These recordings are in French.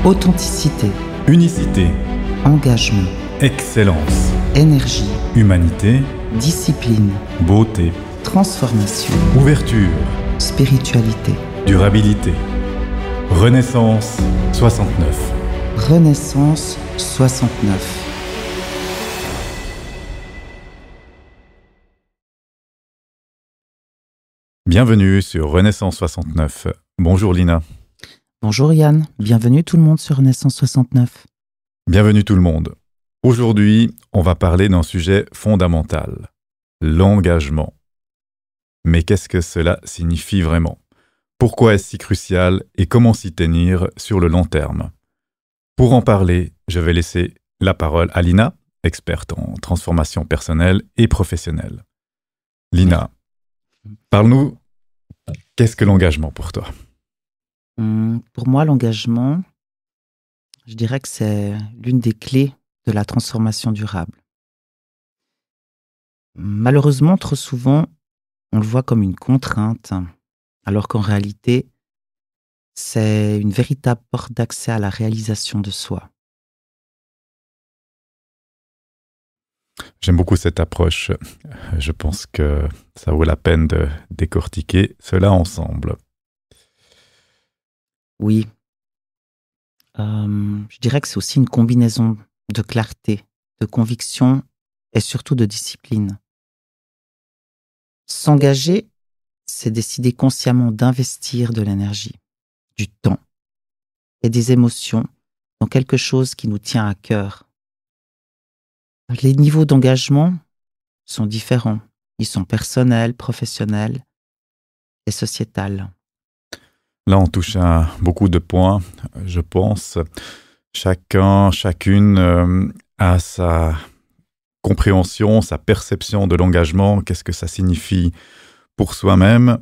Authenticité, Unicité, engagement, excellence, énergie, humanité, discipline, beauté, transformation, ouverture, spiritualité. durabilité. Renaissance 69. Renaissance 69. Bienvenue sur Renaissance 69. Bonjour Lina. Bonjour Yann, bienvenue tout le monde sur Renaissance 69. Bienvenue tout le monde. Aujourd'hui, on va parler d'un sujet fondamental, l'engagement. Mais qu'est-ce que cela signifie vraiment? Pourquoi est-ce si crucial et comment s'y tenir sur le long terme? Pour en parler, je vais laisser la parole à Lina, experte en transformation personnelle et professionnelle. Lina, parle-nous, qu'est-ce que l'engagement pour toi? Pour moi, l'engagement, je dirais que c'est l'une des clés de la transformation durable. Malheureusement, trop souvent, on le voit comme une contrainte, alors qu'en réalité, c'est une véritable porte d'accès à la réalisation de soi. J'aime beaucoup cette approche. Je pense que ça vaut la peine de décortiquer cela ensemble. Oui, je dirais que c'est aussi une combinaison de clarté, de conviction et surtout de discipline. S'engager, c'est décider consciemment d'investir de l'énergie, du temps et des émotions dans quelque chose qui nous tient à cœur. Les niveaux d'engagement sont différents. Ils sont personnels, professionnels et sociétals. Là, on touche à beaucoup de points, je pense. Chacun, chacune a sa compréhension, sa perception de l'engagement. Qu'est-ce que ça signifie pour soi-même?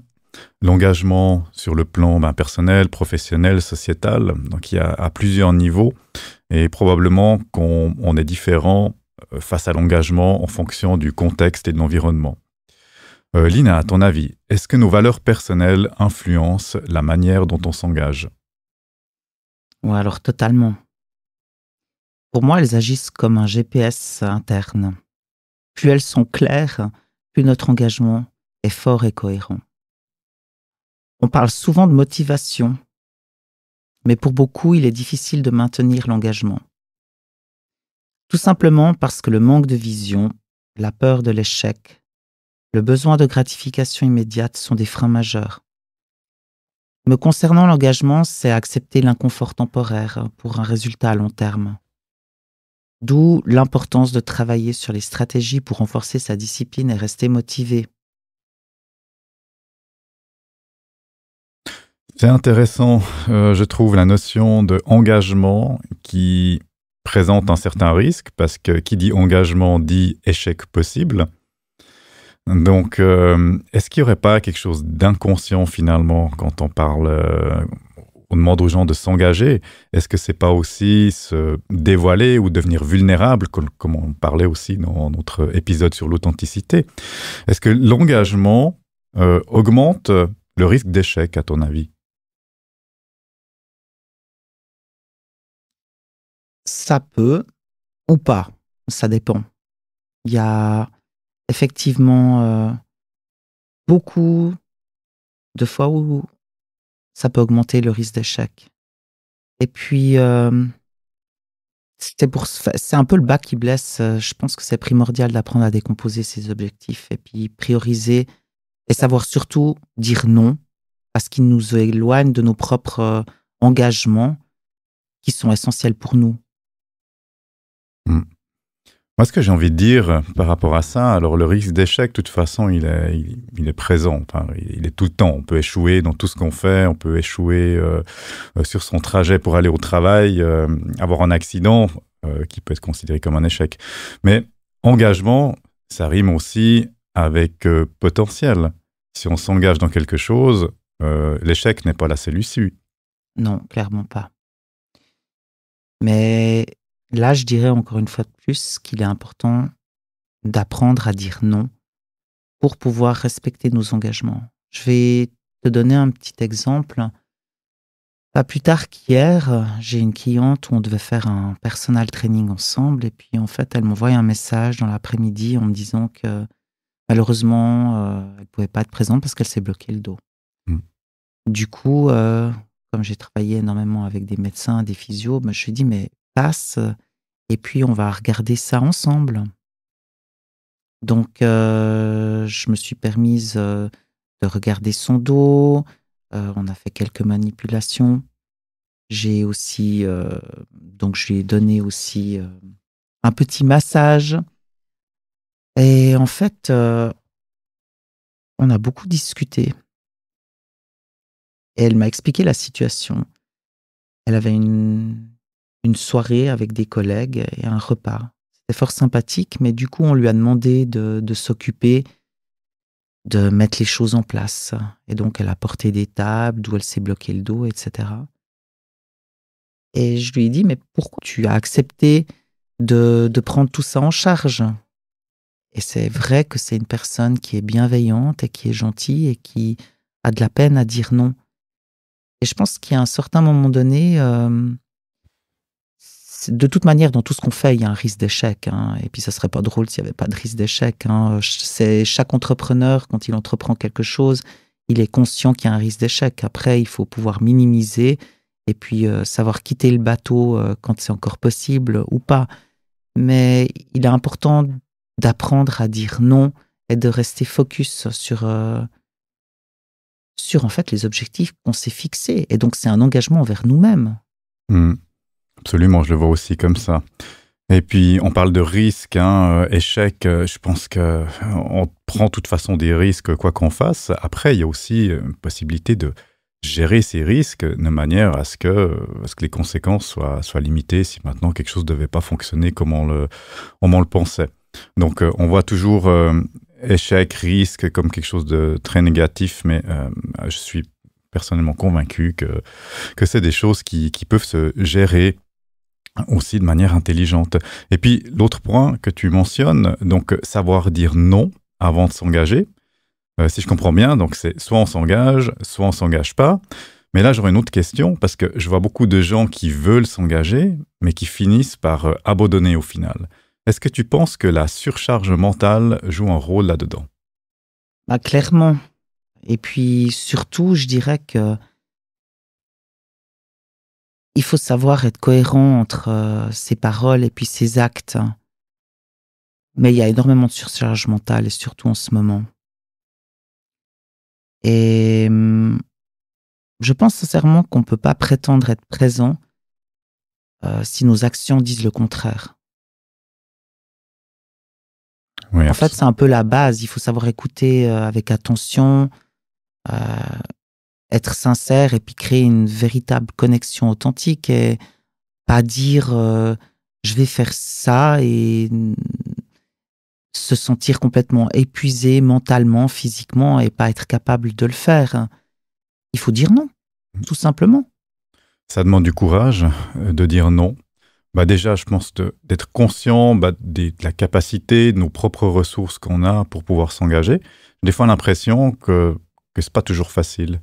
L'engagement sur le plan personnel, professionnel, sociétal. Donc, il y a à plusieurs niveaux. Et probablement qu'on est différent face à l'engagement en fonction du contexte et de l'environnement. Lina, à ton avis, est-ce que nos valeurs personnelles influencent la manière dont on s'engage? Ou alors totalement. Pour moi, elles agissent comme un GPS interne. Plus elles sont claires, plus notre engagement est fort et cohérent. On parle souvent de motivation, mais pour beaucoup, il est difficile de maintenir l'engagement. Tout simplement parce que le manque de vision, la peur de l'échec, le besoin de gratification immédiate sont des freins majeurs. Me concernant, l'engagement, c'est accepter l'inconfort temporaire pour un résultat à long terme. D'où l'importance de travailler sur les stratégies pour renforcer sa discipline et rester motivé. C'est intéressant, je trouve, la notion de engagement qui présente un certain risque, parce que qui dit engagement dit échec possible. Donc, est-ce qu'il n'y aurait pas quelque chose d'inconscient finalement quand on parle, on demande aux gens de s'engager? Est-ce que c'est pas aussi se dévoiler ou devenir vulnérable, comme on parlait aussi dans notre épisode sur l'authenticité? Est-ce que l'engagement augmente le risque d'échec, à ton avis? Ça peut ou pas, ça dépend. Il y a effectivement beaucoup de fois où ça peut augmenter le risque d'échec. Et puis, c'est un peu le bas qui blesse. Je pense que c'est primordial d'apprendre à décomposer ses objectifs et puis prioriser et savoir surtout dire non à ce qui nous éloigne de nos propres engagements qui sont essentiels pour nous. Moi, ce que j'ai envie de dire par rapport à ça, alors le risque d'échec, de toute façon, il est présent. Enfin, il est tout le temps. On peut échouer dans tout ce qu'on fait. On peut échouer sur son trajet pour aller au travail, avoir un accident qui peut être considéré comme un échec. Mais engagement, ça rime aussi avec potentiel. Si on s'engage dans quelque chose, l'échec n'est pas la seule issue. Non, clairement pas. Mais là, je dirais encore une fois de plus qu'il est important d'apprendre à dire non pour pouvoir respecter nos engagements. Je vais te donner un petit exemple. Pas plus tard qu'hier, j'ai une cliente où on devait faire un personal training ensemble et puis en fait, elle m'envoie un message dans l'après-midi en me disant que malheureusement, elle pouvait pas être présente parce qu'elle s'est bloqué le dos. Mmh. Du coup, comme j'ai travaillé énormément avec des médecins, des physios, bah, je lui ai dit: «Mais passe, et puis on va regarder ça ensemble». Donc je me suis permise, de regarder son dos, on a fait quelques manipulations. J'ai aussi, donc je lui ai donné aussi, un petit massage et en fait, on a beaucoup discuté et elle m'a expliqué la situation. Elle avait une soirée avec des collègues et un repas. C'était fort sympathique, mais du coup, on lui a demandé de s'occuper, de mettre les choses en place et donc elle a porté des tables, d'où elle s'est bloqué le dos et cetera et je lui ai dit: «Mais pourquoi tu as accepté de prendre tout ça en charge?» Et c'est vrai que c'est une personne qui est bienveillante et qui est gentille et qui a de la peine à dire non. Et je pense qu'il y a un certain moment donné, de toute manière, dans tout ce qu'on fait, il y a un risque d'échec, hein, et puis ça serait pas drôle s'il y avait pas de risque d'échec, hein. C'est chaque entrepreneur, quand il entreprend quelque chose, il est conscient qu'il y a un risque d'échec. Après, il faut pouvoir minimiser et puis, savoir quitter le bateau, quand c'est encore possible ou pas. Mais il est important d'apprendre à dire non et de rester focus sur en fait les objectifs qu'on s'est fixés et donc c'est un engagement envers nous-mêmes. Mmh. Absolument, je le vois aussi comme ça. Et puis, on parle de risque, hein, échec. Je pense que on prend de toute façon des risques, quoi qu'on fasse. Après, il y a aussi une possibilité de gérer ces risques de manière à ce que les conséquences soient limitées si maintenant quelque chose ne devait pas fonctionner comme on le pensait. Donc, on voit toujours échec, risque comme quelque chose de très négatif, mais je suis personnellement convaincu que c'est des choses qui peuvent se gérer aussi de manière intelligente. Et puis, l'autre point que tu mentionnes, donc savoir dire non avant de s'engager. Si je comprends bien, donc c'est soit on s'engage pas. Mais là, j'aurais une autre question, parce que je vois beaucoup de gens qui veulent s'engager, mais qui finissent par abandonner au final. Est-ce que tu penses que la surcharge mentale joue un rôle là-dedans? Bah, clairement et puis surtout, je dirais que il faut savoir être cohérent entre, ses paroles et puis ses actes. Mais il y a énormément de surcharge mentale et surtout en ce moment et je pense sincèrement qu'on ne peut pas prétendre être présent, si nos actions disent le contraire. Oui, En fait, c'est un peu la base, il faut savoir écouter, avec attention, heu, être sincère et puis créer une véritable connexion authentique et pas dire, «Je vais faire ça» et se sentir complètement épuisé mentalement, physiquement et pas être capable de le faire. Il faut dire non, tout simplement. ça demande du courage de dire non. Bah déjà, je pense d'être conscient de la capacité, de nos propres ressources qu'on a pour pouvoir s'engager. Des fois, l'impression que c'est pas toujours facile.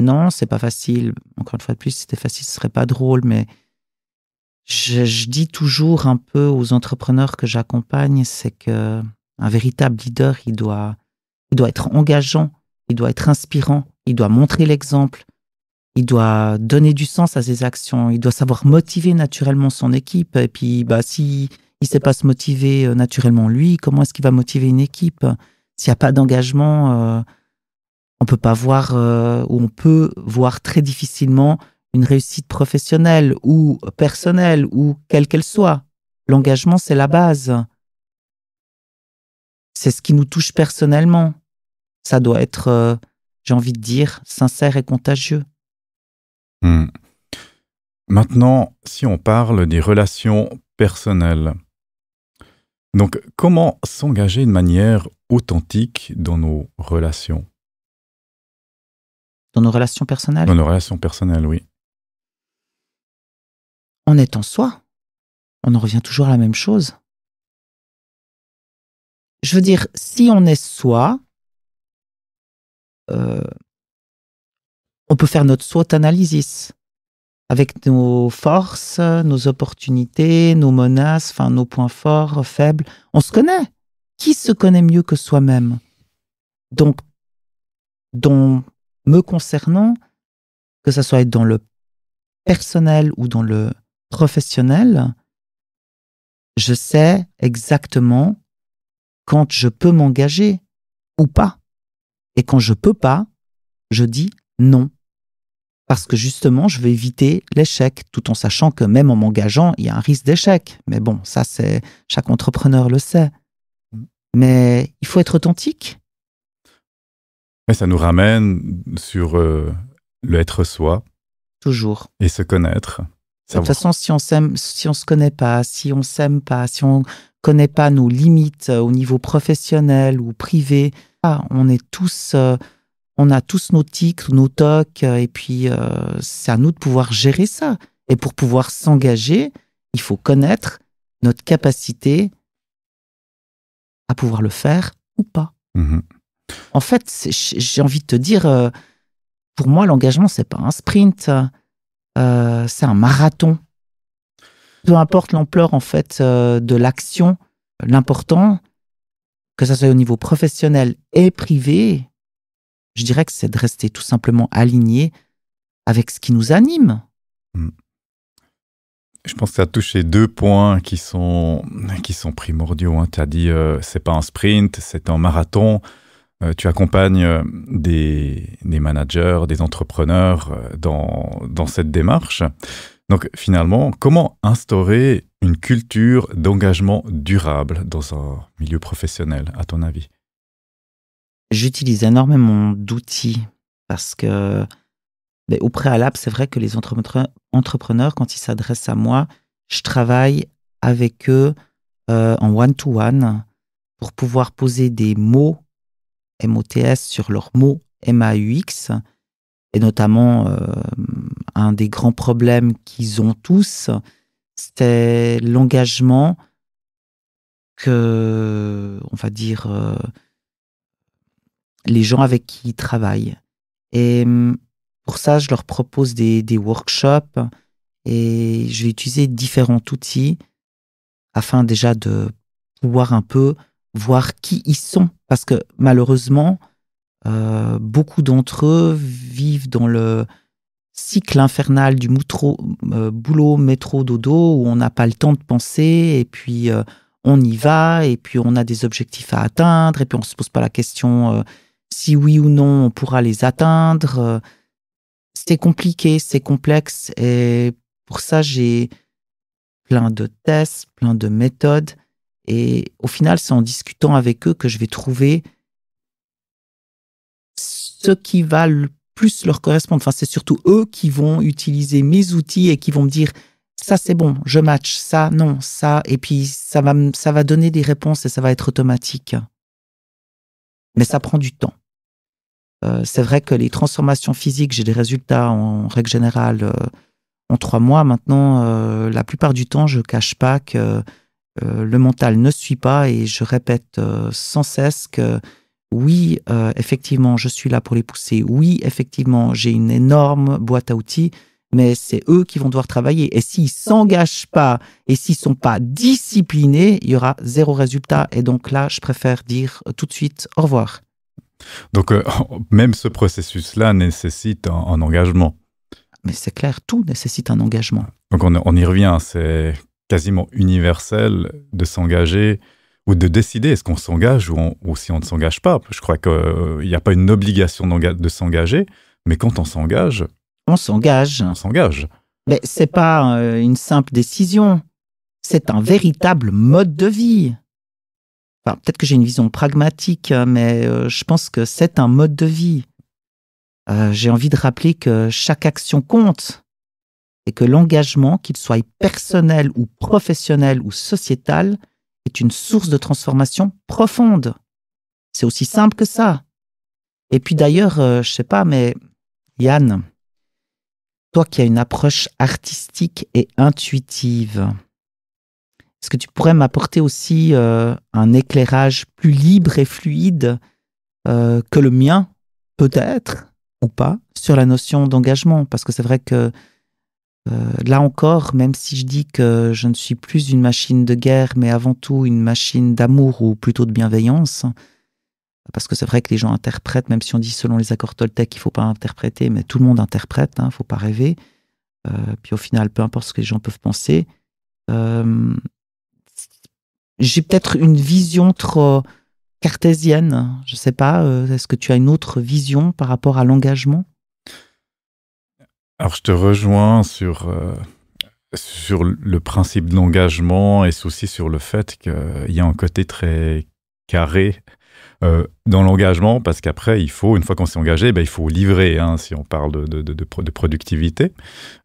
Non, c'est pas facile. Encore une fois de plus, si c'était facile, ce serait pas drôle, mais je dis toujours un peu aux entrepreneurs que j'accompagne, c'est que un véritable leader, il doit être engageant, il doit être inspirant, il doit montrer l'exemple, il doit donner du sens à ses actions, il doit savoir motiver naturellement son équipe et puis, bah, si il sait pas se motiver, naturellement lui, comment est-ce qu'il va motiver une équipe? S'il y a pas d'engagement, on peut pas voir, ou on peut voir très difficilement une réussite professionnelle ou personnelle ou quelle qu'elle soit. L'engagement, c'est la base. C'est ce qui nous touche personnellement. Ça doit être, j'ai envie de dire, sincère et contagieux. Hmm. Maintenant, si on parle des relations personnelles, donc comment s'engager de manière authentique dans nos relations? Dans nos relations personnelles, Dans nos relations personnelles, oui. en étant soi. On en revient toujours à la même chose. Je veux dire, si on est soi, heu, On peut faire notre SWOT analysis avec nos forces, nos opportunités, nos menaces, enfin nos points forts, faibles. On se connaît. Qui se connaît mieux que soi-même? Donc, me concernant, que ça soit dans le personnel ou dans le professionnel, je sais exactement quand je peux m'engager ou pas. Et quand je peux pas, je dis non. Parce que justement, je veux éviter l'échec, tout en sachant que même en m'engageant, il y a un risque d'échec. Mais bon, ça, chaque entrepreneur le sait. Mais il faut être authentique. Mais ça nous ramène sur le être soi. Toujours. Et se connaître. De toute façon, si on se connaît pas, si on s'aime pas, si on connaît pas nos limites au niveau professionnel ou privé, on est tous, on a tous nos tics, nos tocs, et puis c'est à nous de pouvoir gérer ça. Et pour pouvoir s'engager, il faut connaître notre capacité à pouvoir le faire ou pas. Mmh. En fait, j'ai envie de te dire, pour moi, l'engagement, c'est pas un sprint. C'est un marathon. Peu importe l'ampleur en fait de l'action, l'important, que ça soit au niveau professionnel et privé, je dirais que c'est de rester tout simplement aligné avec ce qui nous anime. Je pense que tu as touché 2 points qui sont primordiaux. Hein. Tu as dit c'est pas un sprint, c'est un marathon. Tu accompagnes des managers, des entrepreneurs dans cette démarche. Donc finalement, comment instaurer une culture d'engagement durable dans un milieu professionnel, à ton avis? J'utilise énormément d'outils parce que au préalable, c'est vrai que les entrepreneurs, quand ils s'adressent à moi, je travaille avec eux en one-to-one pour pouvoir poser des mots MOTS sur leurs mots MAUX, et notamment un des grands problèmes qu'ils ont tous, c'était l'engagement que, on va dire, les gens avec qui ils travaillent. Et pour ça, je leur propose des workshops et je vais utiliser différents outils afin déjà de pouvoir un peu voir qui ils sont. Parce que malheureusement, beaucoup d'entre eux vivent dans le cycle infernal du boulot, métro, dodo, où on n'a pas le temps de penser, et puis on y va, et puis on a des objectifs à atteindre, et puis on ne se pose pas la question si oui ou non on pourra les atteindre. C'est compliqué, c'est complexe, et pour ça j'ai plein de tests, plein de méthodes, et au final c'est en discutant avec eux que je vais trouver ce qui va le plus leur correspondre. Enfin, c'est surtout eux qui vont utiliser mes outils et qui vont me dire ça c'est bon, je match, ça non, ça, et puis ça va donner des réponses et ça va être automatique. Mais ça prend du temps. C'est vrai que les transformations physiques, j'ai des résultats en règle générale en 3 mois. Maintenant, la plupart du temps, je ne cache pas que le mental ne suit pas, et je répète sans cesse que oui, effectivement, je suis là pour les pousser. Oui, effectivement, j'ai une énorme boîte à outils, mais c'est eux qui vont devoir travailler. Et s'ils ne s'engagent pas et s'ils ne sont pas disciplinés, il y aura 0 résultat. Et donc là, je préfère dire tout de suite au revoir. Donc, même ce processus-là nécessite un engagement. Mais c'est clair, tout nécessite un engagement. Donc, on y revient. C'est quasiment universel de s'engager ou de décider est-ce qu'on s'engage ou si on ne s'engage pas. Je crois qu'il n'y a pas une obligation de s'engager, mais quand on s'engage... On s'engage. On s'engage. Mais ce n'est pas une simple décision. C'est un véritable mode de vie. Enfin, peut-être que j'ai une vision pragmatique, mais je pense que c'est un mode de vie. J'ai envie de rappeler que chaque action compte et que l'engagement, qu'il soit personnel ou professionnel ou sociétal, est une source de transformation profonde. C'est aussi simple que ça. Et puis d'ailleurs, je sais pas, mais Yann, toi qui as une approche artistique et intuitive, est-ce que tu pourrais m'apporter aussi un éclairage plus libre et fluide que le mien, peut-être, ou pas sur la notion d'engagement. Parce que c'est vrai que là encore, même si je dis que je ne suis plus une machine de guerre, mais avant tout une machine d'amour ou plutôt de bienveillance, parce que c'est vrai que les gens interprètent, même si on dit selon les accords Toltec qu'il ne faut pas interpréter, mais tout le monde interprète, il ne faut pas rêver. Puis au final, peu importe ce que les gens peuvent penser, j'ai peut-être une vision trop cartésienne. Je ne sais pas, est-ce que tu as une autre vision par rapport à l'engagement ? Alors, je te rejoins sur le principe de l'engagement et aussi sur le fait qu'il y a un côté très carré dans l'engagement, parce qu'après, une fois qu'on s'est engagé, il faut livrer, hein, si on parle de productivité.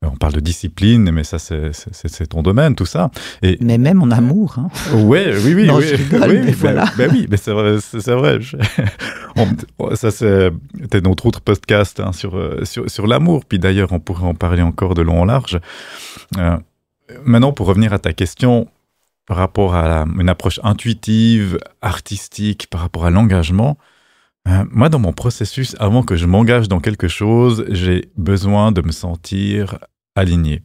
On parle de discipline, mais ça, c'est ton domaine, tout ça. Mais même en amour. Hein. Oui. Non, je rigole, mais voilà. Oui, mais c'est vrai. Ça, c'était notre autre podcast, hein, sur l'amour. Puis d'ailleurs, on pourrait en parler encore de long en large. Maintenant, pour revenir à ta question, par rapport à une approche intuitive, artistique, par rapport à l'engagement, moi, dans mon processus, avant que je m'engage dans quelque chose, j'ai besoin de me sentir aligné.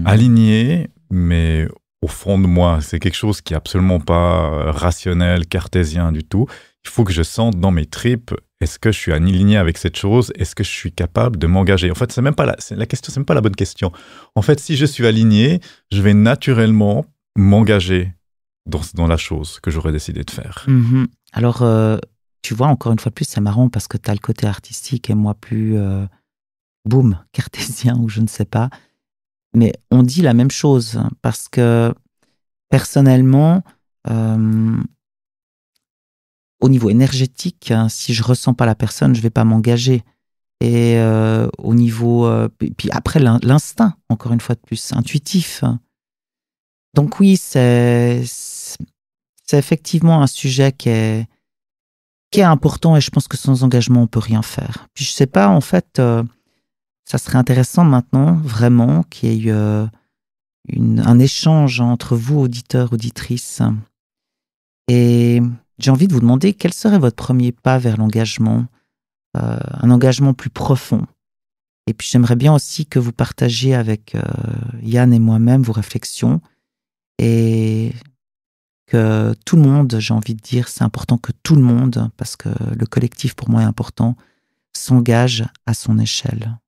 Aligné, mais au fond de moi, c'est quelque chose qui n'est absolument pas rationnel, cartésien du tout. Il faut que je sente dans mes tripes, est-ce que je suis aligné avec cette chose? Est-ce que je suis capable de m'engager? En fait, c'est même pas la bonne question. En fait, si je suis aligné, je vais naturellement m'engager dans la chose que j'aurais décidé de faire. Alors, tu vois, encore une fois plus, c'est marrant parce que tu as le côté artistique et moi plus, cartésien ou je ne sais pas. Mais on dit la même chose parce que, personnellement, au niveau énergétique, si je ne ressens pas la personne, je ne vais pas m'engager. Et au niveau... puis après, l'instinct, encore une fois de plus, intuitif. Donc oui, c'est effectivement un sujet qui est important et je pense que sans engagement, on ne peut rien faire. Puis je ne sais pas, en fait, ça serait intéressant maintenant, vraiment, qu'il y ait un échange entre vous, auditeurs, auditrices. Et j'ai envie de vous demander quel serait votre premier pas vers l'engagement, un engagement plus profond. Et puis j'aimerais bien aussi que vous partagiez avec Yann et moi-même vos réflexions et que tout le monde, j'ai envie de dire, c'est important que tout le monde, parce que le collectif pour moi est important, s'engage à son échelle.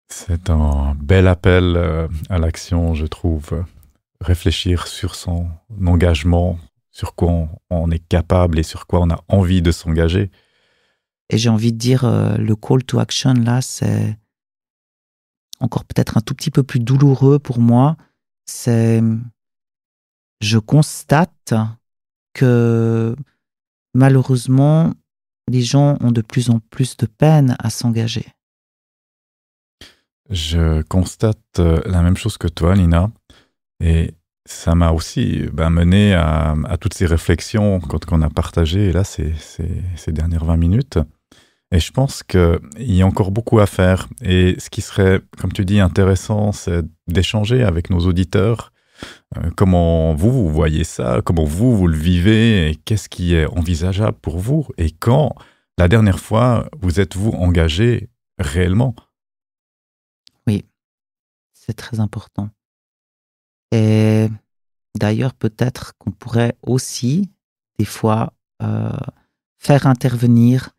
C'est un bel appel à l'action, je trouve. Réfléchir sur son engagement, sur quoi on est capable et sur quoi on a envie de s'engager. Et j'ai envie de dire, le call to action, là, c'est encore peut-être un tout petit peu plus douloureux pour moi. C'est, je constate que malheureusement, les gens ont de plus en plus de peine à s'engager. Je constate la même chose que toi, Lina. Et ça m'a aussi mené à toutes ces réflexions qu'on a partagées là, ces dernières 20 minutes. Et je pense qu'il y a encore beaucoup à faire. Et ce qui serait, comme tu dis, intéressant, c'est d'échanger avec nos auditeurs. Comment vous voyez ça? Comment vous le vivez? Et qu'est-ce qui est envisageable pour vous? Et quand, la dernière fois, vous êtes-vous engagé réellement? Oui, c'est très important. Et d'ailleurs, peut-être qu'on pourrait aussi, des fois, faire intervenir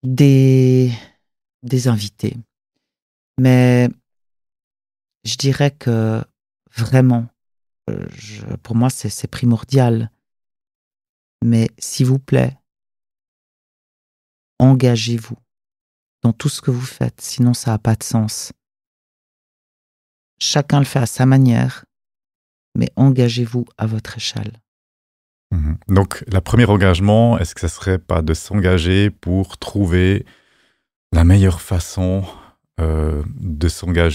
des invités. Mais je dirais que vraiment, pour moi, c'est primordial. Mais s'il vous plaît, engagez-vous dans tout ce que vous faites, sinon ça n'a pas de sens. Chacun le fait à sa manière, mais engagez-vous à votre échelle. Donc, le premier engagement, est-ce que ça serait pas de s'engager pour trouver la meilleure façon de s'engager